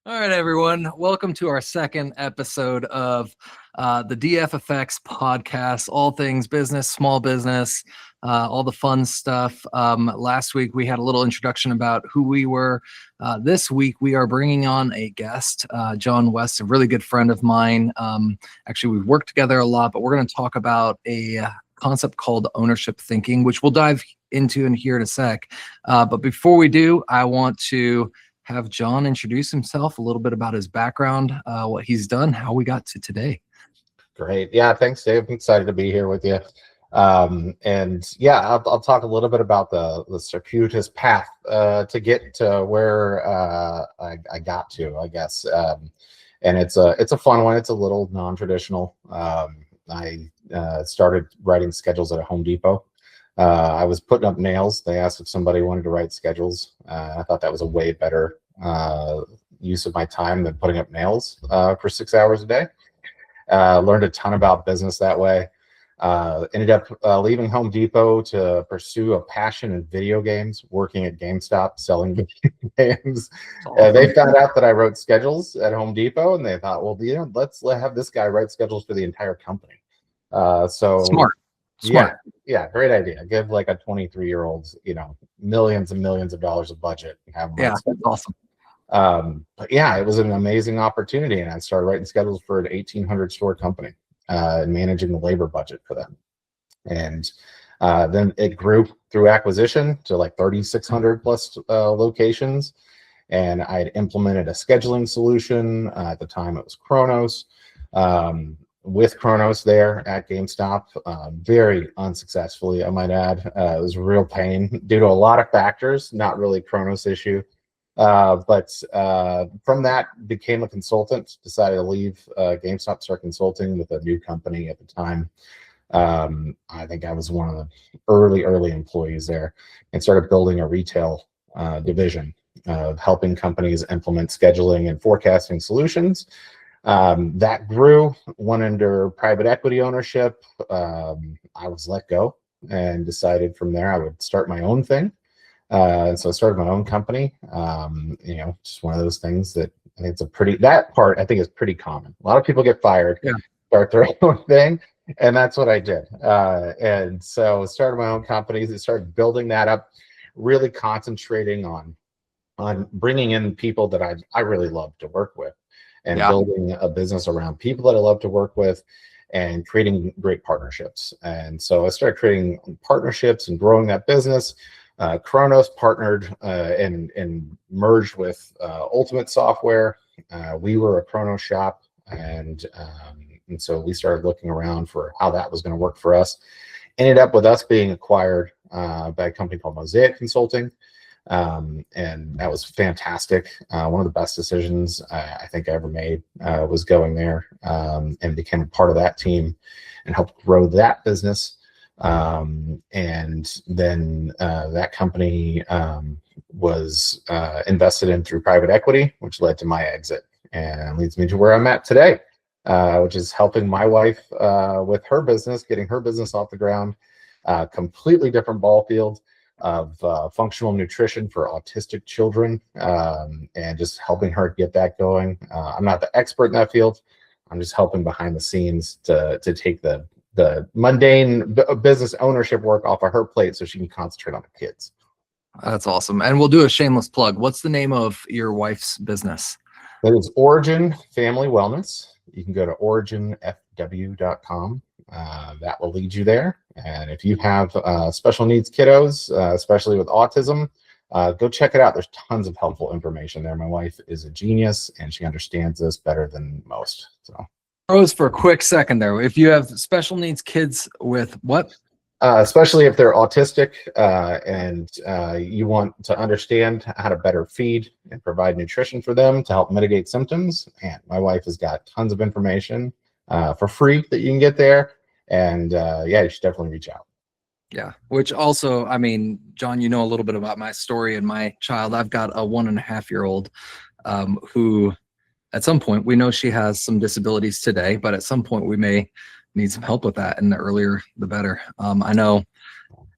All right, everyone. Welcome to our second episode of the DFFX podcast, all things business, small business, all the fun stuff. Last week, we had a little introduction about who we were. This week, we are bringing on a guest, John West, a really good friend of mine. Actually, we've worked together a lot, but we're going to talk about a concept called ownership thinking, which we'll dive into here in a sec. But before we do, I want to have John introduce himself, a little bit about his background, what he's done, how we got to today. Great. Yeah, thanks, Dave. I'm excited to be here with you. And yeah, I'll talk a little bit about the circuitous path to get to where I got to, I guess. And it's a fun one. It's a little non-traditional. I started writing schedules at a Home Depot. I was putting up nails. They asked if somebody wanted to write schedules. I thought that was a way better use of my time than putting up nails for 6 hours a day. Learned a ton about business that way. Ended up leaving Home Depot to pursue a passion in video games, working at GameStop selling video games. Awesome. They found out that I wrote schedules at Home Depot, and they thought, well, let's have this guy write schedules for the entire company. So Smart. Yeah, great idea. Give like a 23-year-old, millions and millions of dollars of budget. And have that's awesome. But yeah, it was an amazing opportunity, and I started writing schedules for an 1,800 store company and managing the labor budget for them. And then it grew through acquisition to like 3,600 plus locations. And I had implemented a scheduling solution. At the time, it was Kronos. With Kronos there at GameStop, very unsuccessfully, I might add. It was a real pain due to a lot of factors, not really Kronos issue. But from that, became a consultant, decided to leave GameStop, start consulting with a new company at the time. I think I was one of the early employees there, and started building a retail division of helping companies implement scheduling and forecasting solutions. That grew, went under private equity ownership. I was let go and decided from there I would start my own thing. And so I started my own company. Just one of those things that I think that part I think is pretty common. A lot of people get fired, start their own thing. And that's what I did. And so I started my own companies and started building that up, really concentrating on bringing in people that I really love to work with. And building a business around people that I love to work with and creating great partnerships. And so I started creating partnerships and growing that business. Kronos partnered and merged with Ultimate Software. We were a Kronos shop. And so we started looking around for how that was going to work for us. Ended up with us being acquired by a company called Mosaic Consulting. And that was fantastic. One of the best decisions I think I ever made was going there and became a part of that team and helped grow that business. And then that company was invested in through private equity, which led to my exit and leads me to where I'm at today, which is helping my wife with her business, getting her business off the ground. Completely different ball field of functional nutrition for autistic children, and just helping her get that going. I'm not the expert in that field. I'm just helping behind the scenes to take the mundane business ownership work off of her plate so she can concentrate on the kids. That's awesome. And we'll do a shameless plug. What's the name of your wife's business? That is Origin Family Wellness. You can go to originfw.com. That will lead you there. And if you have special needs kiddos, especially with autism, go check it out. There's tons of helpful information there. My wife is a genius, and she understands this better than most. So, Rose, for a quick second there, if you have special needs kids with what? Especially if they're autistic and you want to understand how to better feed and provide nutrition for them to help mitigate symptoms. And my wife has got tons of information for free that you can get there. And you should definitely reach out. Yeah, which also, I mean, John, you know a little bit about my story and my child. I've got a 1.5-year-old who at some point, we know she has some disabilities today, but at some point we may need some help with that, and the earlier the better. I know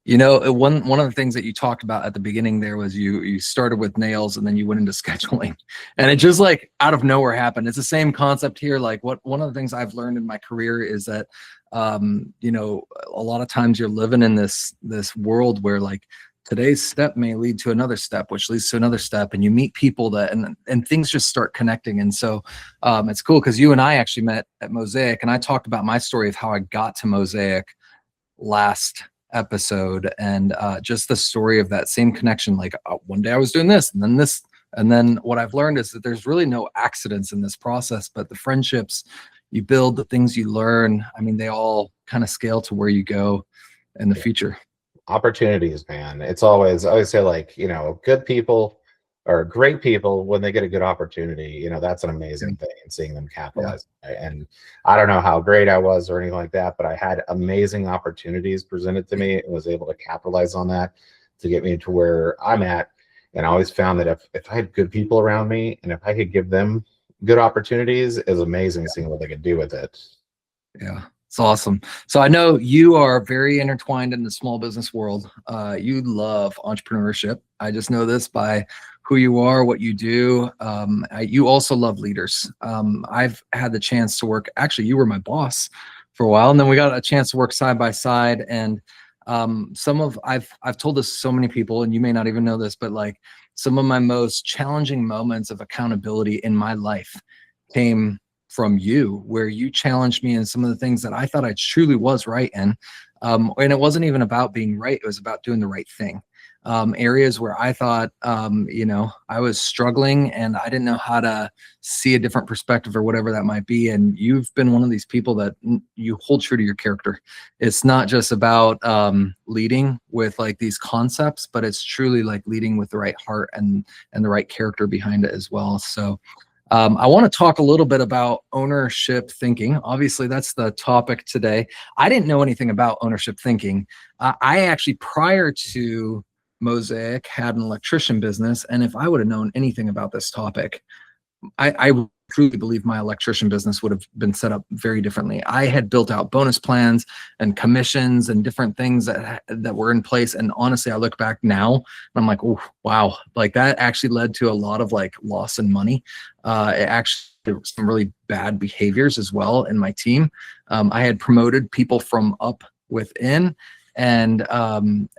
One of the things that you talked about at the beginning there was you started with nails and then you went into scheduling, and it just like out of nowhere happened. It's the same concept here. Like one of the things I've learned in my career is that a lot of times you're living in this world where like today's step may lead to another step, which leads to another step, and you meet people that and things just start connecting. And so it's cool because you and I actually met at Mosaic, and I talked about my story of how I got to Mosaic last episode, and just the story of that same connection. Like one day I was doing this and then this, and then what I've learned is that there's really no accidents in this process, but the friendships you build, the things you learn, I mean, they all kind of scale to where you go in the future. Opportunities, man. It's always, I always say, like, good people or great people, when they get a good opportunity, that's an amazing thing, and seeing them capitalize. Right? And I don't know how great I was or anything like that, but I had amazing opportunities presented to me and was able to capitalize on that to get me to where I'm at. And I always found that if I had good people around me and if I could give them good opportunities, it was amazing seeing what they could do with it. Yeah. It's awesome. So I know you are very intertwined in the small business world. You love entrepreneurship. I just know this by who you are, what you do. You also love leaders. I've had the chance to work. Actually, you were my boss for a while, and then we got a chance to work side by side. And I've told this to so many people, and you may not even know this, but like some of my most challenging moments of accountability in my life came from you, where you challenged me in some of the things that I thought I truly was right in. And it wasn't even about being right. It was about doing the right thing. Areas where I thought, I was struggling and I didn't know how to see a different perspective or whatever that might be. And you've been one of these people that you hold true to your character. It's not just about leading with like these concepts, but it's truly like leading with the right heart and the right character behind it as well. So I want to talk a little bit about ownership thinking. Obviously, that's the topic today. I didn't know anything about ownership thinking. I actually, prior to Mosaic, had an electrician business. And if I would have known anything about this topic, I truly believe my electrician business would have been set up very differently. I had built out bonus plans and commissions and different things that were in place. And honestly, I look back now and I'm like, oh, wow, like that actually led to a lot of like loss in money. There was some really bad behaviors as well in my team. I had promoted people from up within, and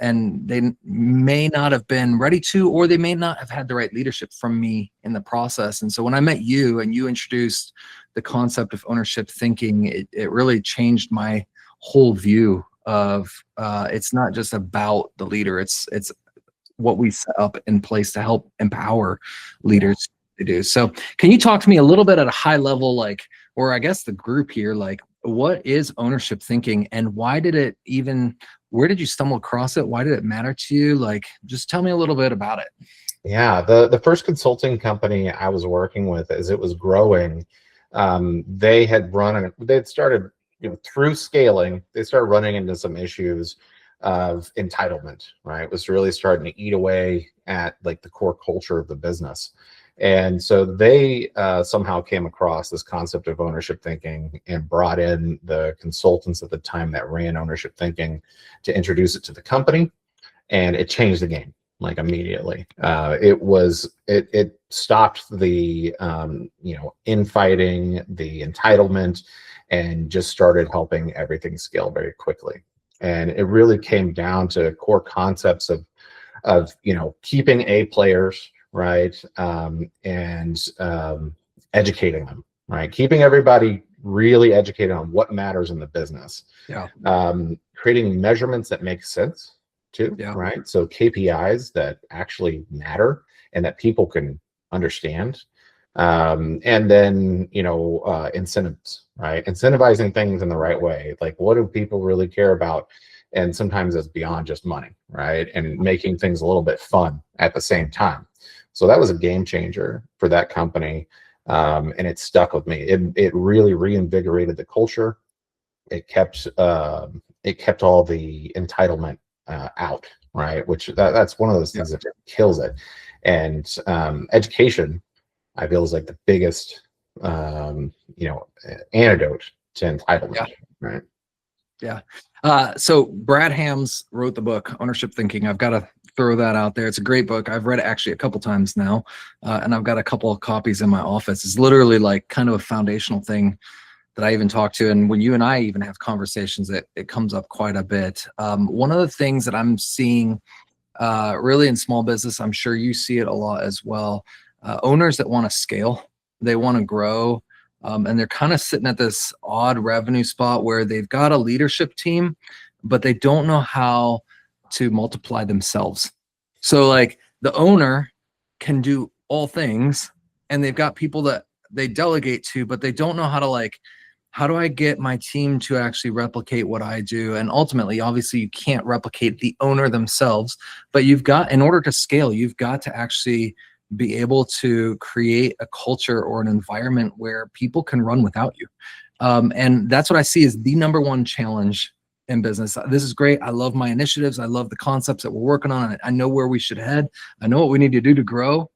they may not have been ready to, or they may not have had the right leadership from me in the process. And so when I met you and you introduced the concept of ownership thinking, it really changed my whole view of it's not just about the leader, it's what we set up in place to help empower leaders to do. So can you talk to me a little bit at a high level, like, or I guess the group here, like, what is ownership thinking and why did it even, where did you stumble across it? Why did it matter to you? Like, just tell me a little bit about it. Yeah, the first consulting company I was working with, as it was growing, they had started, through scaling, they started running into some issues of entitlement, right? It was really starting to eat away at like the core culture of the business. And so they somehow came across this concept of ownership thinking and brought in the consultants at the time that ran ownership thinking to introduce it to the company. And it changed the game like immediately. It stopped the infighting, the entitlement, and just started helping everything scale very quickly. And it really came down to core concepts of keeping A players, right, and educating them, right, keeping everybody really educated on what matters in the business. Yeah. Creating measurements that make sense too, Yeah. right? So KPIs that actually matter and that people can understand. And then, incentives, right? Incentivizing things in the right way. Like, what do people really care about? And sometimes it's beyond just money, right? And making things a little bit fun at the same time. So that was a game changer for that company. And it stuck with me. It really reinvigorated the culture. It kept all the entitlement out, right? Which that's one of those things that kills it. And education, I feel, is like the biggest antidote to entitlement, right? Yeah. So Brad Hams wrote the book Ownership Thinking. I've got to throw that out there. It's a great book. I've read it actually a couple times now, and I've got a couple of copies in my office. It's literally like kind of a foundational thing that I even talk to. And when you and I even have conversations, it comes up quite a bit. One of the things that I'm seeing really in small business, I'm sure you see it a lot as well. Owners that want to scale, they want to grow, and they're kind of sitting at this odd revenue spot where they've got a leadership team, but they don't know how to multiply themselves. So like the owner can do all things, and they've got people that they delegate to, but they don't know how to like, how do I get my team to actually replicate what I do? And ultimately, obviously, you can't replicate the owner themselves, but you've got, in order to scale, you've got to actually be able to create a culture or an environment where people can run without you. And that's what I see as the number one challenge in business. This is great. I love my initiatives. I love the concepts that we're working on. I know where we should head. I know what we need to do to grow,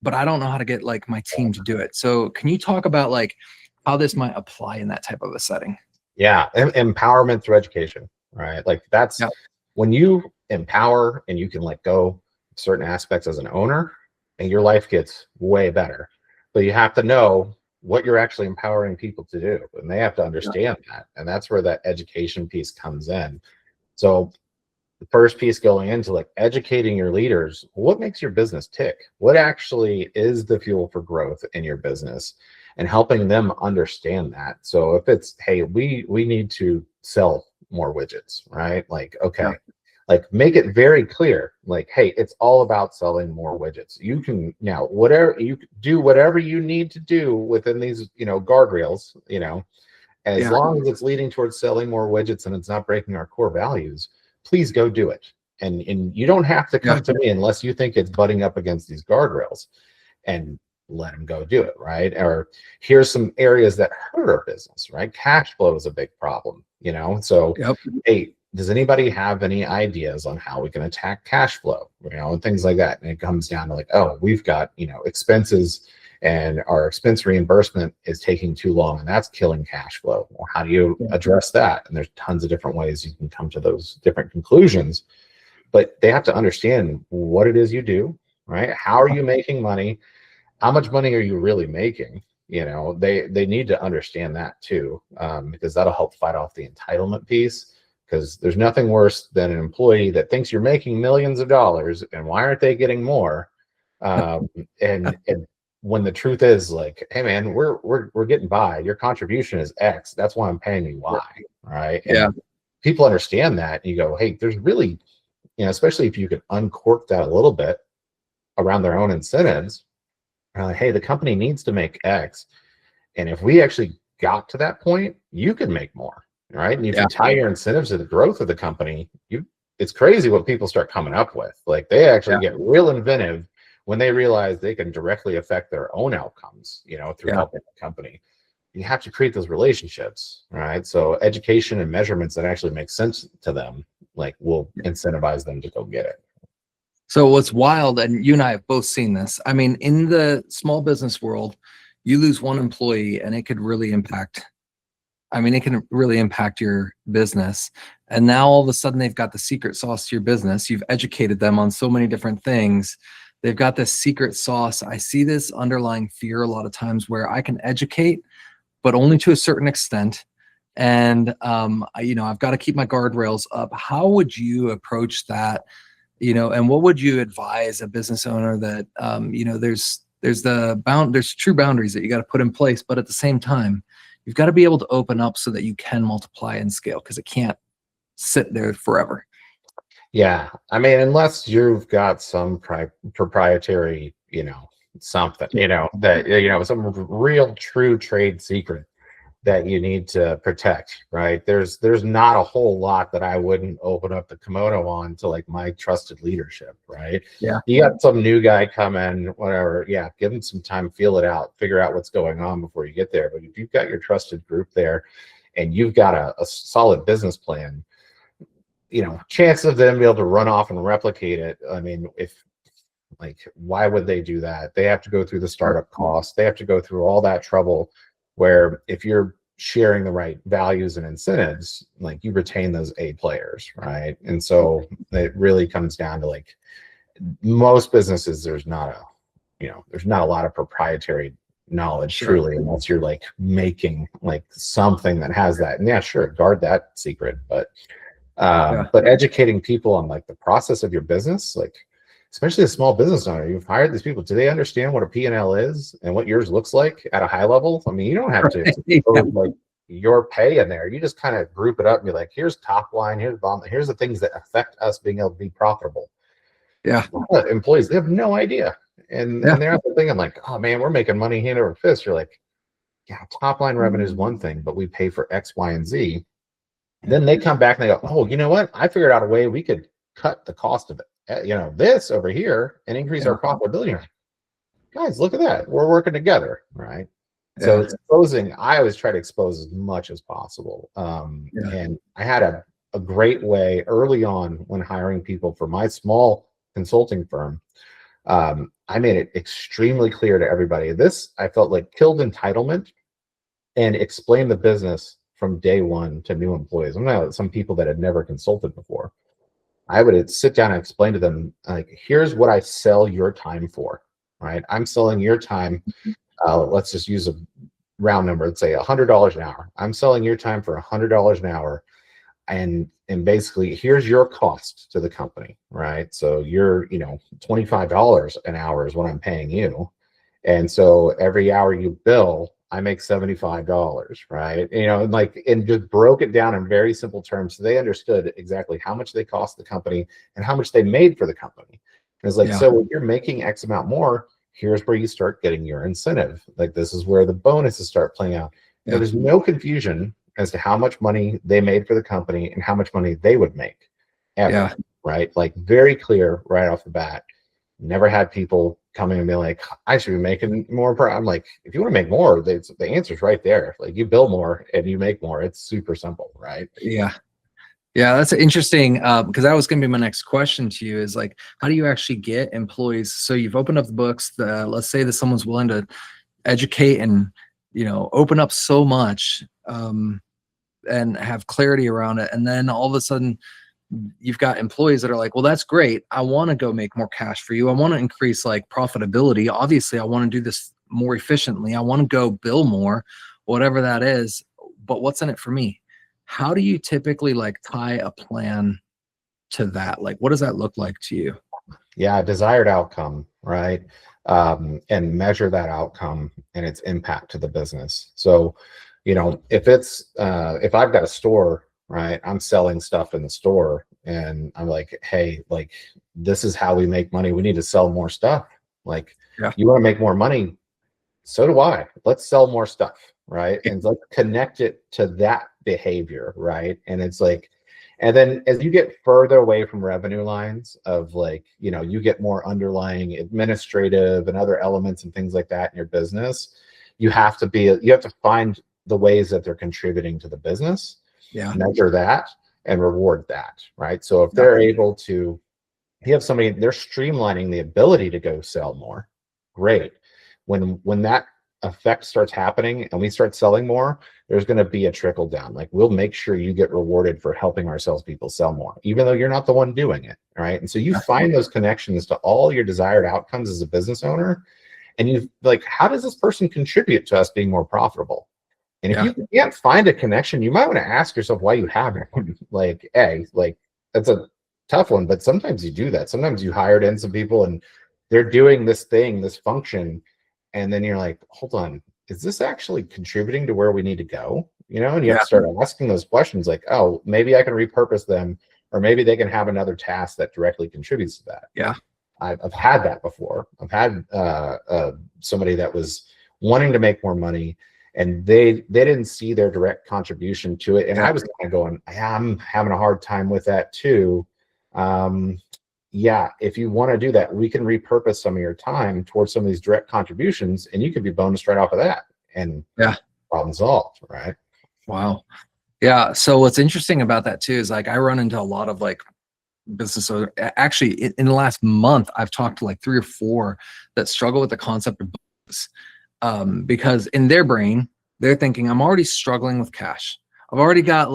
but I don't know how to get like my team to do it. So can you talk about like how this might apply in that type of a setting? Yeah, empowerment through education, right? Like that's Yeah. when you empower and you can let go certain aspects as an owner, and your life gets way better. But you have to know what you're actually empowering people to do, and they have to understand that. And that's where that education piece comes in. So the first piece going into like educating your leaders, what makes your business tick? What actually is the fuel for growth in your business? And helping them understand that. So if it's, hey, we need to sell more widgets, right? Like, okay, Yeah. like make it very clear, like, hey, it's all about selling more widgets. You can now whatever you do, whatever you need to do within these, guardrails, as Yeah. long as it's leading towards selling more widgets and it's not breaking our core values, please go do it. And you don't have to Yeah. come to me unless you think it's butting up against these guardrails, and let them go do it, right? Or here's some areas that hurt our business, right? Cash flow is a big problem, So, Yep. hey, does anybody have any ideas on how we can attack cash flow, and things like that? And it comes down to like, oh, we've got, expenses, and our expense reimbursement is taking too long, and that's killing cash flow. Well, how do you Yeah. address that? And there's tons of different ways you can come to those different conclusions, but they have to understand what it is you do, right? How are you making money? How much money are you really making? They need to understand that too, because that'll help fight off the entitlement piece. Because there's nothing worse than an employee that thinks you're making millions of dollars, and why aren't they getting more? And when the truth is like, hey man, we're getting by. Your contribution is X. That's why I'm paying you Y, right? Yeah. And people understand that. And you go, hey, there's really, especially if you can uncork that a little bit around their own incentives. Hey, the company needs to make X, and if we actually got to that point, you could make more, right? And if Yeah. you tie your incentives to the growth of the company, it's crazy what people start coming up with. Like they actually Yeah. get real inventive when they realize they can directly affect their own outcomes, through Yeah. helping the company. You have to create those relationships, right? So education and measurements that actually make sense to them, like will incentivize them to go get it. So what's wild, and you and I have both seen this. I mean, in the small business world, you lose one employee and it could really impact. I mean, it can really impact your business. And now all of a sudden they've got the secret sauce to your business. You've educated them on so many different things. They've got this secret sauce. I see this underlying fear a lot of times where I can educate, but only to a certain extent. And I've got to keep my guardrails up. How would you approach that? And what would you advise a business owner that there's true boundaries that you got to put in place, but at the same time, you've got to be able to open up so that you can multiply and scale, because it can't sit there forever. Yeah, I mean, unless you've got some proprietary, something, that some real true trade secret that you need to protect, right? There's not a whole lot that I wouldn't open up the kimono on to like my trusted leadership, right? Yeah. You got some new guy come in, whatever, yeah, give him some time, feel it out, figure out what's going on before you get there. But if you've got your trusted group there and you've got a solid business plan, chance of them being able to run off and replicate it. I mean, why would they do that? They have to go through the startup costs. They have to go through all that trouble, where if you're sharing the right values and incentives, like you retain those A players, right? And so it really comes down to like most businesses, there's not a lot of proprietary knowledge truly, unless you're like making like something that has that. And yeah, sure, guard that secret, but educating people on like the process of your business, like especially a small business owner, you've hired these people. Do they understand what a P&L is and what yours looks like at a high level? I mean, you don't have to put like your pay in there. You just kind of group it up and be like, here's top line, here's bottom line, here's the things that affect us being able to be profitable. Yeah. Employees, they have no idea. And they're thinking like, oh man, we're making money hand over fist. You're like, yeah, top line revenue is one thing, but we pay for X, Y, and Z. Then they come back and they go, oh, you know what? I figured out a way we could cut the cost of it, this over here and increase our profitability. Guys, look at that. We're working together, right? So it's exposing. I always try to expose as much as possible. And I had a great way early on when hiring people for my small consulting firm. I made it extremely clear to everybody. This, I felt like, killed entitlement and explained the business from day one to new employees. I'm not some people that had never consulted before. I would sit down and explain to them, like, here's what I sell your time for, right? I'm selling your time. Let's just use a round number. Let's say $100 an hour. I'm selling your time for $100 an hour. And basically, here's your cost to the company, right? So you're, $25 an hour is what I'm paying you. And so every hour you bill, I make $75, right? And just broke it down in very simple terms. So they understood exactly how much they cost the company and how much they made for the company. And it's like, so when you're making X amount more, here's where you start getting your incentive. Like, this is where the bonuses start playing out. There's no confusion as to how much money they made for the company and how much money they would make ever, right? Like, very clear right off the bat. Never had people coming and be like, I should be making more. I'm like, if you want to make more, the answer's right there. Like, you bill more and you make more. It's super simple, right? Yeah, that's interesting, because that was going to be my next question to you is like, how do you actually get employees? So you've opened up the books. Let's say that someone's willing to educate and open up so much and have clarity around it, and then all of a sudden you've got employees that are like, well, that's great. I want to go make more cash for you. I want to increase like profitability. Obviously, I want to do this more efficiently. I want to go bill more, whatever that is. But what's in it for me? How do you typically like tie a plan to that? Like, what does that look like to you? Yeah, desired outcome, right? And measure that outcome and its impact to the business. So, if I've got a store, right, I'm selling stuff in the store and I'm like, hey, like, this is how we make money. We need to sell more stuff. Like, you want to make more money? So do I. Let's sell more stuff, right? And let's connect it to that behavior, right? And it's like, and then as you get further away from revenue lines of like, you get more underlying administrative and other elements and things like that in your business, you have to find the ways that they're contributing to the business, measure that and reward that, right? So if they're able to, you have somebody, they're streamlining the ability to go sell more, great. When that effect starts happening and we start selling more, there's going to be a trickle down. Like, we'll make sure you get rewarded for helping our salespeople sell more, even though you're not the one doing it, right? And so you find those connections to all your desired outcomes as a business owner, and you like, how does this person contribute to us being more profitable? And if you can't find a connection, you might want to ask yourself why you haven't. Like, that's a tough one, but sometimes you do that. Sometimes you hired in some people and they're doing this thing, this function, and then you're like, hold on, is this actually contributing to where we need to go? And you have to start asking those questions like, oh, maybe I can repurpose them, or maybe they can have another task that directly contributes to that. Yeah. I've had that before. I've had somebody that was wanting to make more money and they didn't see their direct contribution to it. And I was kind of going, I'm having a hard time with that too. If you want to do that, we can repurpose some of your time towards some of these direct contributions and you could be bonused right off of that. And problem solved, right? Wow. Yeah. So what's interesting about that too is like, I run into a lot of like business owners. Actually, in the last month, I've talked to like 3 or 4 that struggle with the concept of bonus. Because in their brain, they're thinking, I'm already struggling with cash. I've already got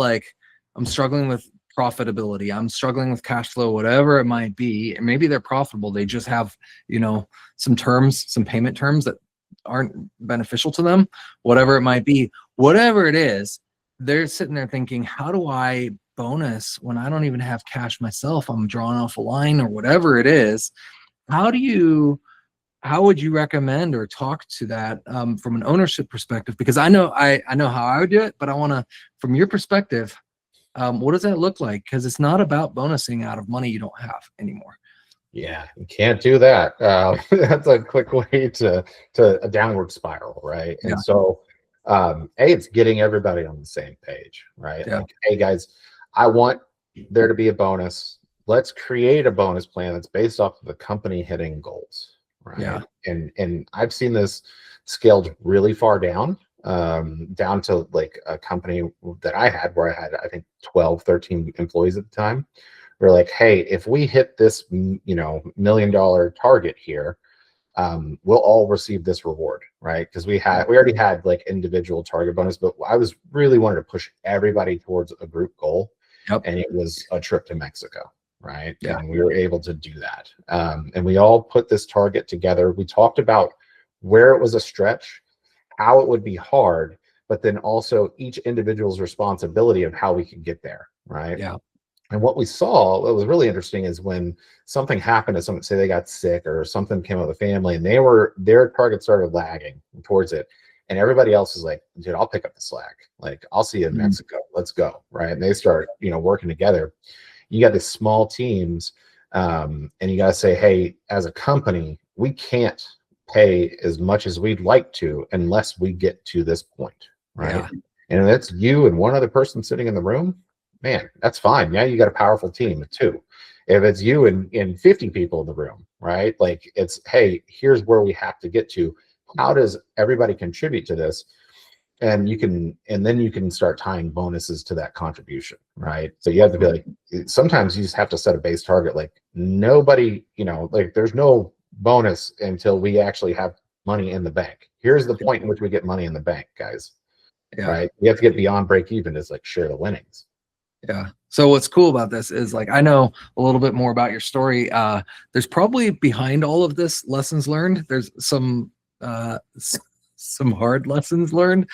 I'm struggling with profitability. I'm struggling with cash flow, whatever it might be. And maybe they're profitable. They just have, some payment terms that aren't beneficial to them, whatever it might be, whatever it is, they're sitting there thinking, how do I bonus when I don't even have cash myself? I'm drawing off a line or whatever it is. How would you recommend or talk to that from an ownership perspective? Because I know how I would do it, but I want to, from your perspective, what does that look like? Because it's not about bonusing out of money you don't have anymore. Yeah, you can't do that. That's a quick way to a downward spiral, right? Yeah. And so, it's getting everybody on the same page, right? Yeah. Like, hey guys, I want there to be a bonus. Let's create a bonus plan that's based off of the company hitting goals, right? Yeah. And I've seen this scaled really far down to like a company that I had where I had, I think, 12, 13 employees at the time. We're like, hey, if we hit this, $1 million target here, we'll all receive this reward, right? Because we already had like individual target bonus, but I was really wanted to push everybody towards a group goal. Yep. And it was a trip to Mexico, right? Yeah. And we were able to do that. And we all put this target together. We talked about where it was a stretch, how it would be hard, but then also each individual's responsibility of how we could get there, right? Yeah. And what we saw that was really interesting is when something happened to someone, say they got sick or something came up with the family, and their target started lagging towards it, and everybody else is like, dude, I'll pick up the slack. Like, I'll see you in Mexico. Let's go, right? And they start, working together. You got these small teams, and you got to say, hey, as a company, we can't pay as much as we'd like to unless we get to this point, right? Yeah. And if it's you and one other person sitting in the room, man, that's fine. Yeah, you got a powerful team too. If it's you and 50 people in the room, right? Like, it's, hey, here's where we have to get to. How does everybody contribute to this? And then you can start tying bonuses to that contribution, right? So you have to be like, sometimes you just have to set a base target. Like, nobody, like, there's no bonus until we actually have money in the bank. Here's the point in which we get money in the bank, guys. Yeah. Right? You have to get beyond break even to like share the winnings. Yeah. So what's cool about this is, like, I know a little bit more about your story. There's probably behind all of this lessons learned. There's some hard lessons learned.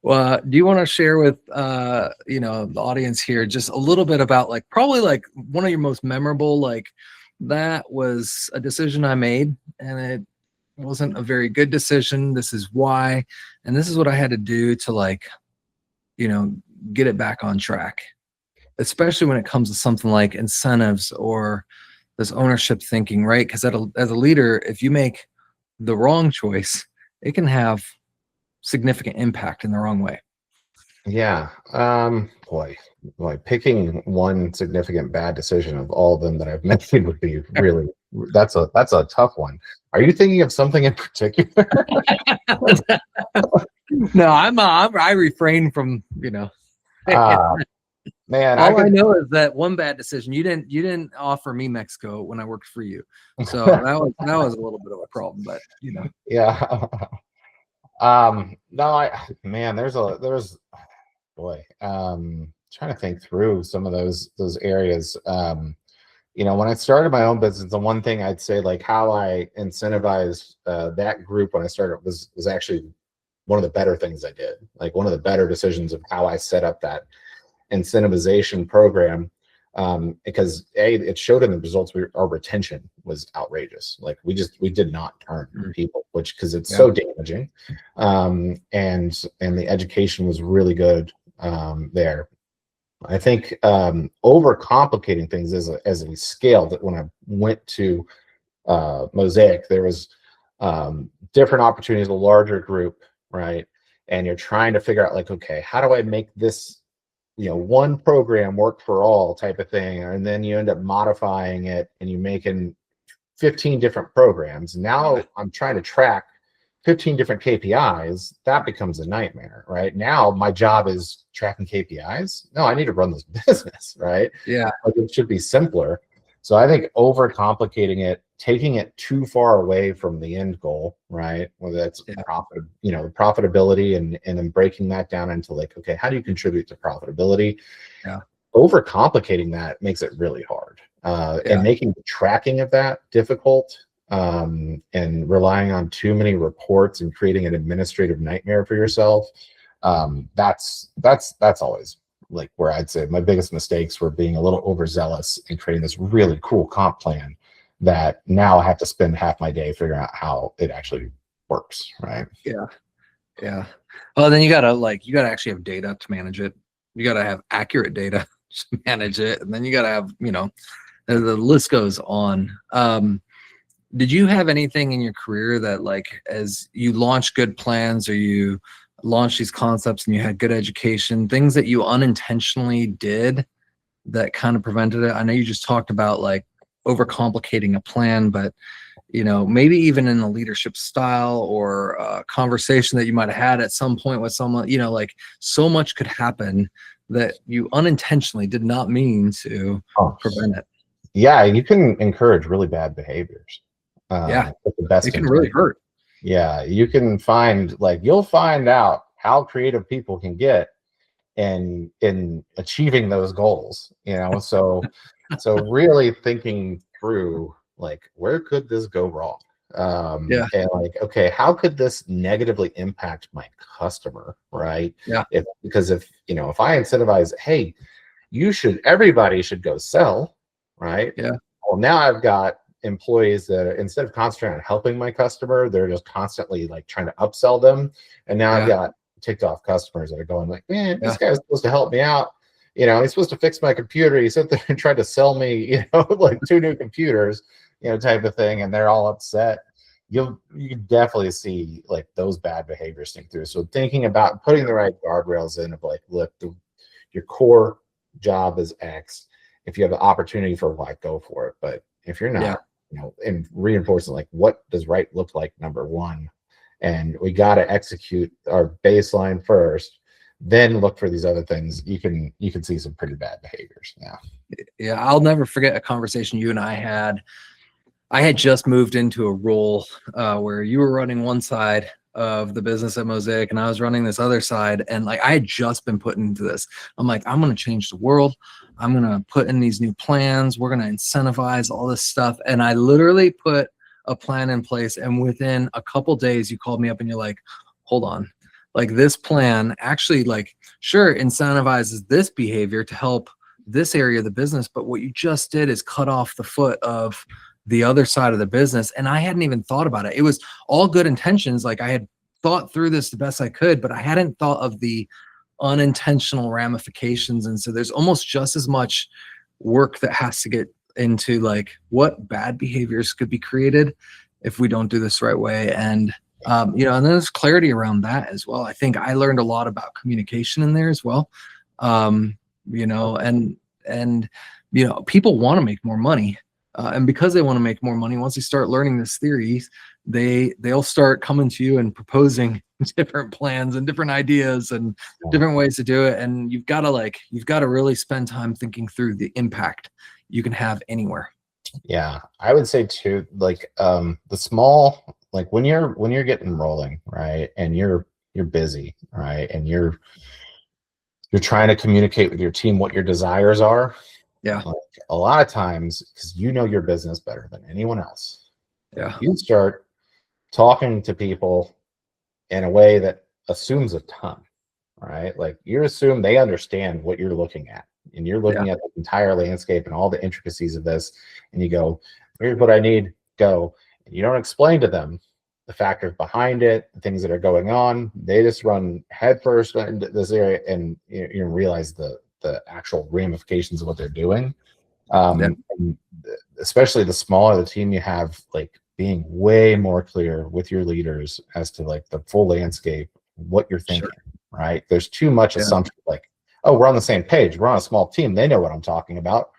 Do you want to share with the audience here just a little bit about probably one of your most memorable, that was a decision I made and it wasn't a very good decision. This is why, and this is what I had to do to get it back on track. Especially when it comes to something like incentives or this ownership thinking, right? Because as a leader, if you make the wrong choice, it can have significant impact in the wrong way. Yeah. Boy, picking one significant bad decision of all of them that I've made would be really, that's a tough one. Are you thinking of something in particular? No, I refrain from, man, all I know is that one bad decision, you didn't offer me Mexico when I worked for you. So that was a little bit of a problem, but Yeah. No, trying to think through some of those areas. When I started my own business, the one thing I'd say, like, how I incentivized that group when I started was actually one of the better things I did. Like, one of the better decisions of how I set up that incentivization program, because it showed in the results. Our retention was outrageous. Like, we did not turn people, because it's so damaging. And the education was really good there. I think overcomplicating things as we scaled. When I went to Mosaic, there was different opportunities, a larger group, right? And you're trying to figure out, like, okay, how do I make this one program work for all type of thing? And then you end up modifying it and you're making 15 different programs. Now I'm trying to track 15 different KPIs. That becomes a nightmare, right? Now my job is tracking KPIs. No, I need to run this business, right? Yeah. Like, it should be simpler. So I think overcomplicating it, taking it too far away from the end goal, right? Whether that's Yeah. profitability, and then breaking that down into like, okay, how do you contribute to profitability? Yeah. Overcomplicating that makes it really hard, Yeah. and making the tracking of that difficult, and relying on too many reports and creating an administrative nightmare for yourself. That's always like where I'd say my biggest mistakes were being a little overzealous and creating this really cool comp plan that now I have to spend half my day figuring out how it actually works, right? Yeah. Yeah. Well, then you gotta actually have data to manage it. You gotta have accurate data to manage it, and then you gotta have, the list goes on. Did you have anything in your career that, like, as you launch good plans or you launch these concepts and you had good education, things that you unintentionally did that kind of prevented it? I know you just talked about like overcomplicating a plan, but maybe even in a leadership style or a conversation that you might have had at some point with someone, like so much could happen that you unintentionally did not mean to prevent it. Yeah, you can encourage really bad behaviors. Yeah, With the best it can intent. really hurt. Yeah, you can find, like, you'll find out how creative people can get in achieving those goals, so really thinking through, like, where could this go wrong, Yeah. and like, okay, how could this negatively impact my customer, right? Yeah. Because if I incentivize, hey, everybody should go sell, right? Yeah. Well, now I've got employees that, instead of concentrating on helping my customer, they're just constantly like trying to upsell them. And now I've Yeah. got ticked off customers that are going like, man, Yeah. this guy was supposed to help me out. He's supposed to fix my computer. He sat there and tried to sell me, like 2 new computers, type of thing. And they're all upset. You definitely see like those bad behaviors think through. So thinking about putting the right guardrails in of like, look, your core job is X. If you have the opportunity for Y, go for it. But if you're not, and reinforcing like, what does right look like, number one, and we got to execute our baseline first, then look for these other things. You can see some pretty bad behaviors. Yeah. I'll never forget a conversation you and I had. I had just moved into a role where you were running one side of the business at Mosaic and I was running this other side. And like, I had just been put into this. I'm like, I'm going to change the world. I'm going to put in these new plans. We're going to incentivize all this stuff. And I literally put a plan in place. And within a couple days, you called me up and you're like, hold on, like this plan actually, like, sure, incentivizes this behavior to help this area of the business. But what you just did is cut off the foot of the other side of the business. And I hadn't even thought about it. It was all good intentions. Like I had thought through this the best I could, but I hadn't thought of the unintentional ramifications. And so there's almost just as much work that has to get into like what bad behaviors could be created if we don't do this the right way. And, and then there's clarity around that as well. I think I learned a lot about communication in there as well. And people want to make more money. And because they want to make more money, once they start learning this theory, they'll start coming to you and proposing different plans and different ideas and different ways to do it. And you've got to really spend time thinking through the impact you can have anywhere. Yeah, I would say too, like the small, like when you're getting rolling, right, and you're busy, right, and you're trying to communicate with your team what your desires are. Yeah. Like a lot of times, because your business better than anyone else. Yeah. You start talking to people in a way that assumes a ton, right? Like you assume they understand what you're looking at, and you're looking at the entire landscape and all the intricacies of this, and you go, here's what I need, go. And you don't explain to them the factors behind it, the things that are going on. They just run headfirst into this area, and you realize the actual ramifications of what they're doing. And especially the smaller the team you have, like being way more clear with your leaders as to like the full landscape, what you're thinking, right? There's too much assumption, like, oh, we're on the same page. We're on a small team. They know what I'm talking about.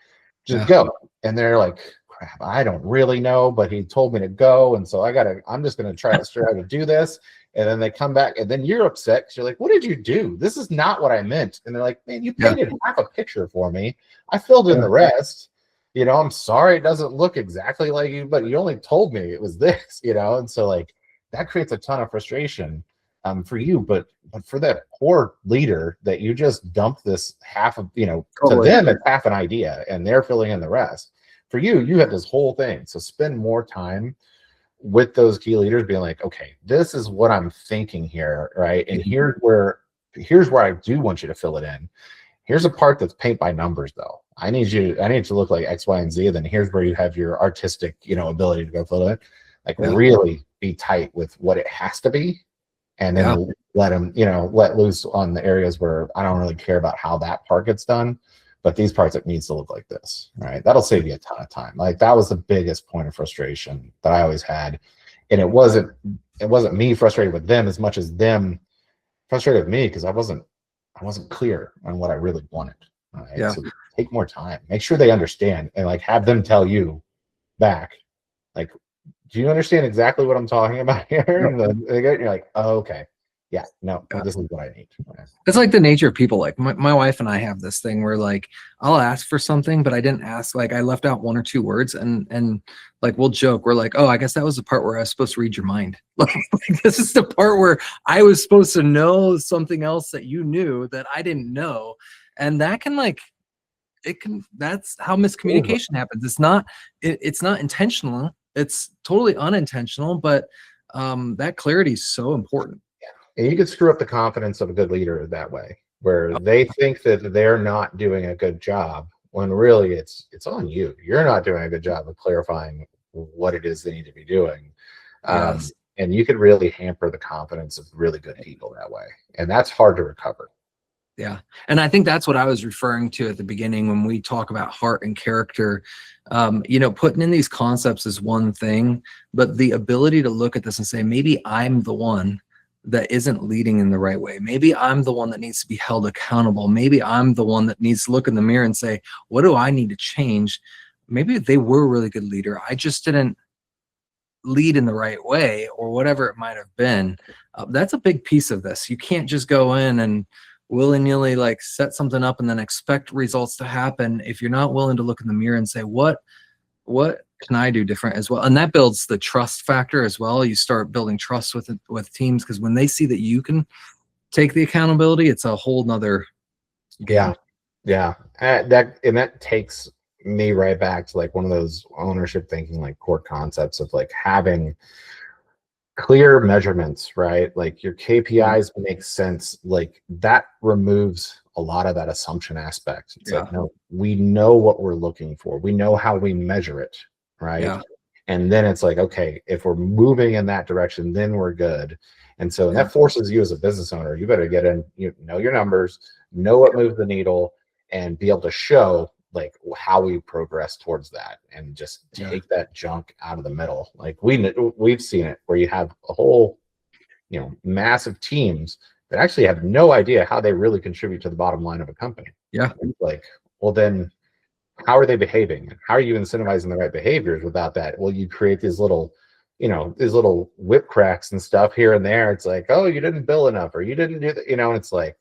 Just go. And they're like, crap, I don't really know, but he told me to go. And so I'm just going to try to do this. And then they come back and then you're upset because you're like, what did you do? This is not what I meant. And they're like, man, you painted half a picture for me. I filled in the rest. I'm sorry, it doesn't look exactly like you, but you only told me it was this, and so like that creates a ton of frustration for you, but for that poor leader that you just dumped this half of, to Totally. them it's half an idea and they're filling in the rest. For you have this whole thing. So spend more time with those key leaders being like, okay, this is what I'm thinking here, right? And here's where I do want you to fill it in. Here's a part that's paint by numbers though. I need to look like X, Y, and Z. Then here's where you have your artistic, ability to go fill it in. Like really be tight with what it has to be, and then let them, let loose on the areas where I don't really care about how that part gets done. But these parts, it needs to look like this, right? That'll save you a ton of time. Like that was the biggest point of frustration that I always had. And it wasn't me frustrated with them as much as them frustrated with me because I wasn't clear on what I really wanted. Right? Yeah. So take more time, make sure they understand, and like have them tell you back, like, do you understand exactly what I'm talking about here? And then you're like, oh, okay. Yeah, no, this is what I need. It's like the nature of people. Like my wife and I have this thing where like I'll ask for something, but I didn't ask. Like I left out one or two words, and like we'll joke. We're like, oh, I guess that was the part where I was supposed to read your mind. Like this is the part where I was supposed to know something else that you knew that I didn't know, and that can like that's how miscommunication happens. It's not intentional. It's totally unintentional, but that clarity is so important. And you could screw up the confidence of a good leader that way, where they think that they're not doing a good job when really it's on you. You're not doing a good job of clarifying what it is they need to be doing. And you could really hamper the confidence of really good people that way. And that's hard to recover. Yeah. And I think that's what I was referring to at the beginning when we talk about heart and character. Putting in these concepts is one thing, but the ability to look at this and say, maybe I'm the one that isn't leading in the right way. Maybe I'm the one that needs to be held accountable. Maybe I'm the one that needs to look in the mirror and say, what do I need to change? Maybe they were a really good leader. I just didn't lead in the right way, or whatever it might have been. That's a big piece of this. You can't just go in and willy-nilly like set something up and then expect results to happen if you're not willing to look in the mirror and say, what can I do different as well? And that builds the trust factor as well. You start building trust with teams, because when they see that you can take the accountability, it's a whole nother game. Yeah. That takes me right back to like one of those ownership thinking, like core concepts of like having clear measurements, right? Like your KPIs make sense. Like that removes a lot of that assumption aspect. It's like, no, we know what we're looking for. We know how we measure it, right? Yeah. And then it's like, okay, if we're moving in that direction, then we're good. And so that forces you as a business owner, you better get in, know your numbers, know what moves the needle, and be able to show like how we progress towards that, and just take that junk out of the middle. Like we've seen it where you have a whole, massive teams that actually have no idea how they really contribute to the bottom line of a company. Yeah. Like, well, then how are they behaving? How are you incentivizing the right behaviors without that? Well, you create these little whip cracks and stuff here and there. It's like, oh, you didn't bill enough, or you didn't do that, and it's like,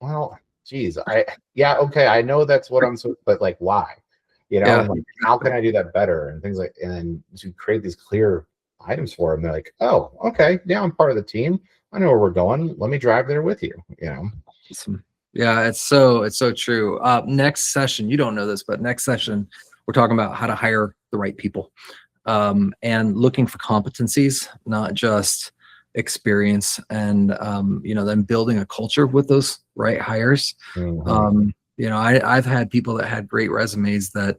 well, geez, okay, I know that's what I'm supposed, but like, why? Like, how can I do that better? And things like, and then to create these clear items for them, they're like, oh, okay, yeah, I'm part of the team. I know where we're going. Let me drive there with you. Awesome. Yeah, it's so true. Next session, you don't know this, but next session, we're talking about how to hire the right people, and looking for competencies, not just experience, and then building a culture with those right hires. I've had people that had great resumes that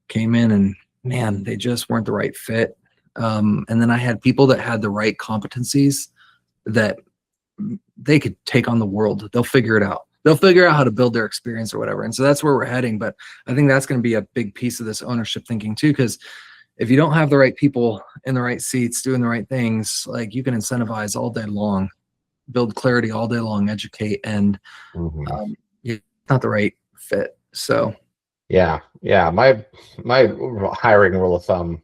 came in and man, they just weren't the right fit. And then I had people that had the right competencies that they could take on the world. They'll figure it out. They'll figure out how to build their experience or whatever. And so that's where we're heading. But I think that's going to be a big piece of this ownership thinking too, because if you don't have the right people in the right seats doing the right things, like you can incentivize all day long, build clarity all day long, educate, and it's not the right fit. So yeah. My hiring rule of thumb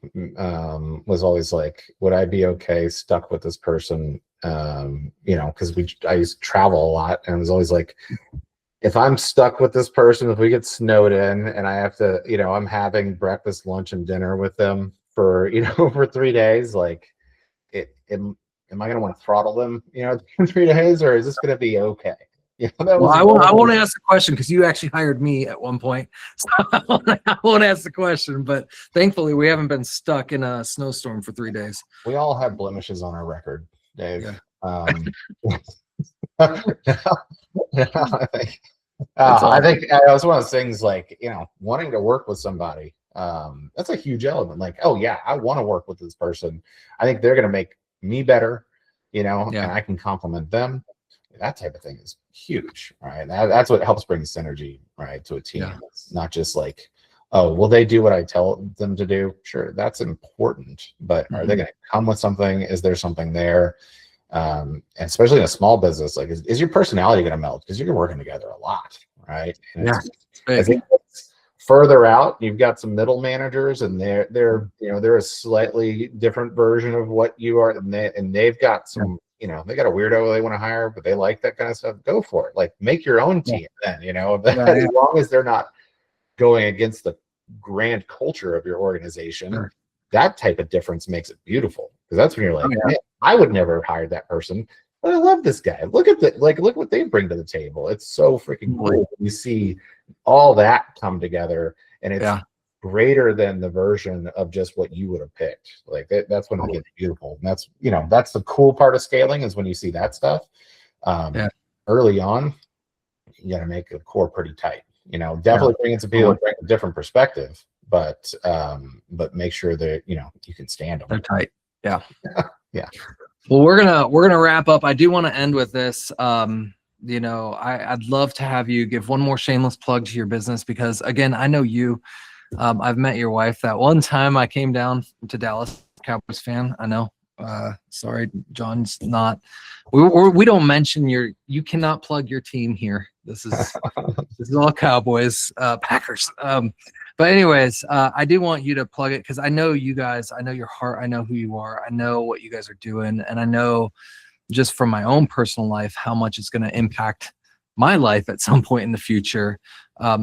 was always like, would I be okay stuck with this person? Because I used to travel a lot, and it was always like, if I'm stuck with this person, if we get snowed in and I have to, I'm having breakfast, lunch, and dinner with them for, for 3 days, like am I going to want to throttle them, in 3 days, or is this going to be okay? That Well, was I won't ask the question because you actually hired me at one point. So I won't ask the question, but thankfully we haven't been stuck in a snowstorm for 3 days. we all have blemishes on our record, Dave. Yeah. I think that was one of those things, like, wanting to work with somebody. That's a huge element. Like, oh yeah, I want to work with this person. I think they're going to make me better, and I can compliment them. That type of thing is huge, right? That's what helps bring synergy, right, to a team. Yeah. It's not just like, oh, will they do what I tell them to do? Sure, that's important, but are they going to come with something? Is there something there? And especially in a small business, like, is your personality going to melt? Because you're working together a lot, right? And I think further out, you've got some middle managers, and they're a slightly different version of what you are, and they've got some, they got a weirdo they want to hire, but they like that kind of stuff. Go for it. Like, make your own team then, as long as they're not going against the grand culture of your organization. Sure. That type of difference makes it beautiful, because that's when you're like, man, I would never have hired that person, but I love this guy. Look what they bring to the table. It's so freaking cool. You see all that come together, and it's greater than the version of just what you would have picked. Like, that's when it gets beautiful. And that's the cool part of scaling, is when you see that stuff. Early on, you got to make the core pretty tight. Definitely bring in some people bring a different perspective, but make sure that you can stand them. They're tight. Yeah. Yeah. Well, we're gonna wrap up. I do want to end with this. I'd love to have you give one more shameless plug to your business, because again, I know you. I've met your wife. That one time I came down to Dallas, Cowboys fan. I know. Sorry, John's not. We don't mention you cannot plug your team here. This is all Cowboys, Packers. But anyways, I do want you to plug it, because I know you guys. I know your heart. I know who you are. I know what you guys are doing, and I know just from my own personal life how much it's going to impact my life at some point in the future.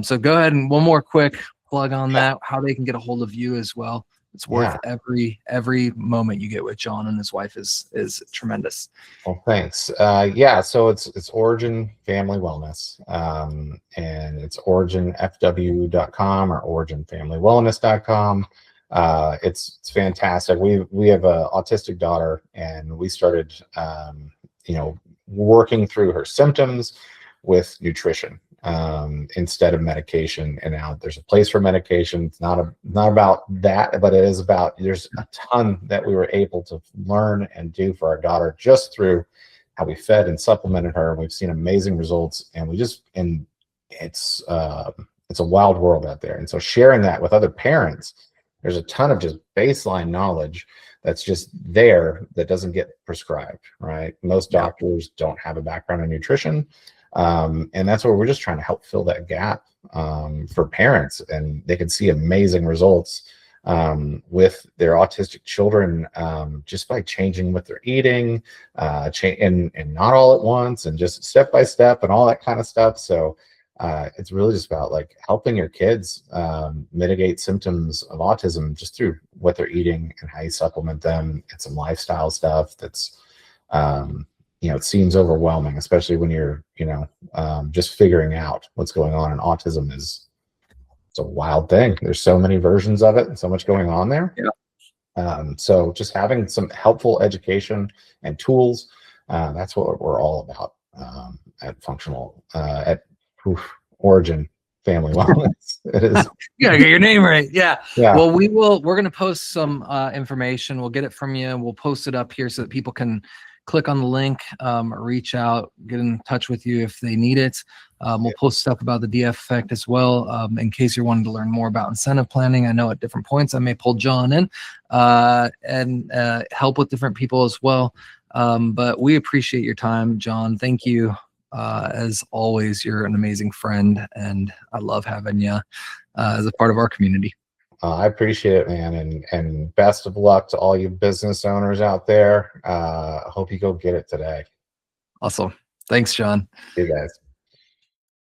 So go ahead and one more quick plug on that, how they can get a hold of you as well. It's worth every moment you get with John and his wife is tremendous. Well, thanks. So it's Origin Family Wellness, and it's originfw.com or originfamilywellness.com. It's fantastic. We have an autistic daughter, and we started working through her symptoms with nutrition instead of medication. And now there's a place for medication. It's not about that, but it is about, there's a ton that we were able to learn and do for our daughter just through how we fed and supplemented her. We've seen amazing results, and it's a wild world out there. And so sharing that with other parents, there's a ton of just baseline knowledge that's just there that doesn't get prescribed, right? Most doctors don't have a background in nutrition. And that's where we're just trying to help fill that gap for parents, and they can see amazing results with their autistic children just by changing what they're eating, and not all at once, and just step by step and all that kind of stuff. So it's really just about like helping your kids mitigate symptoms of autism just through what they're eating and how you supplement them, and some lifestyle stuff that's it seems overwhelming, especially when you're, just figuring out what's going on. And autism it's a wild thing. There's so many versions of it and so much going on there. Yeah. So just having some helpful education and tools, that's what we're all about at Functional, at Origin Family Wellness. It is. You gotta get your name right. Yeah. Well, we're going to post some information. We'll get it from you, and we'll post it up here so that people can click on the link, reach out, get in touch with you if they need it. We'll post stuff about the DF effect as well, in case you're wanting to learn more about incentive planning. I know at different points I may pull John in and help with different people as well. But we appreciate your time, John. Thank you. As always, you're an amazing friend, and I love having you as a part of our community. I appreciate it, man, and best of luck to all you business owners out there. I hope you go get it today. Awesome. Thanks, John. See you guys.